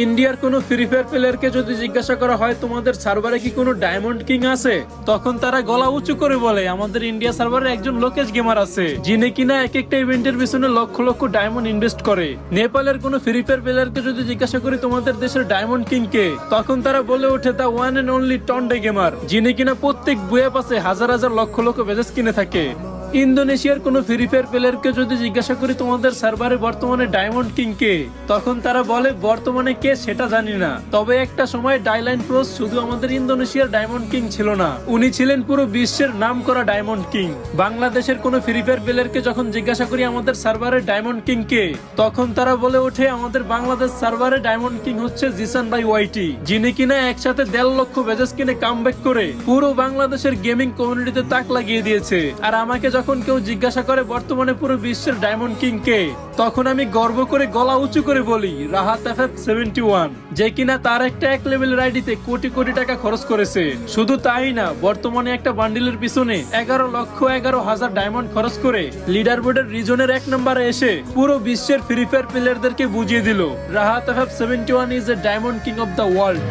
ইন্ডিয়ার কোনো free fire প্লেয়ারকে যদি জিজ্ঞাসা করা হয় তোমাদের সার্ভারে কি কোনো ডায়মন্ড কিং আছে, তখন তারা গলা উঁচু করে বলে আমাদের ইন্ডিয়া সার্ভারে একজন লোকেশ গেমার আছে, যিনি কিনা এক একটা ইভেন্টের পিছনে লক্ষ লক্ষ ডায়মন্ড ইনভেস্ট করে। নেপালের কোনো ফ্রি ফায়ার প্লেয়ারকে যদি জিজ্ঞাসা করি তোমাদের দেশের ডায়মন্ড কিং কে, তখন তারা বলে ওঠে the one and only টন্ডে gamer, যিনি কিনা প্রত্যেক বুয়ে পাশে হাজার হাজার লক্ষ লক্ষ বেজেস কিনে থাকে। ইন্দোনেশিয়ার কোনো ফ্রি ফায়ার প্লেয়ারকে যদি জিজ্ঞাসা করি তোমাদের সার্ভারে বর্তমানে ডায়মন্ড কিং কে, তখন তারা বলে বর্তমানে কে সেটা জানি না, তবে একটা সময় ডাইলাইন প্রোস শুধু আমাদের ইন্দোনেশিয়ার ডায়মন্ড কিং ছিল না, উনি ছিলেন পুরো বিশ্বের নাম করা ডায়মন্ড কিং। বাংলাদেশের কোনো ফ্রি ফায়ার প্লেয়ারকে যখন জিজ্ঞাসা করি আমাদের সার্ভারে ডায়মন্ড কিং কে, তখন তারা বলে ওঠে আমাদের বাংলাদেশ সার্ভারে ডায়মন্ড কিং হচ্ছে জিসান ভাই ওয়াইটি, যিনি কিনা একসাথে 1.5 লক্ষ বেজেস কিনে কামব্যাক করে পুরো বাংলাদেশের গেমিং কমিউনিটিতে তাক লাগিয়ে দিয়েছে। আর আমাকে যখন কেউ জিজ্ঞাসা করে বর্তমানে পুরো বিশ্বের ডায়মন্ড কিং কে, তখন আমি গর্ব করে গলা উঁচু করে বলি রাহাত FF71, যে কিনা তার একটা এক লেভেলের আইডিতে কোটি কোটি টাকা খরচ করেছে। শুধু তাই না, বর্তমানে একটা বান্ডিলের পিছনে 11,11,000 ডায়মন্ড খরচ করে লিডার বোর্ডের রিজনের 1 নম্বরে এসে পুরো বিশ্বের ফ্রি ফায়ার প্লেয়ারদেরকে বুঝিয়ে দিল Rahat FF71 is a diamond king of the world.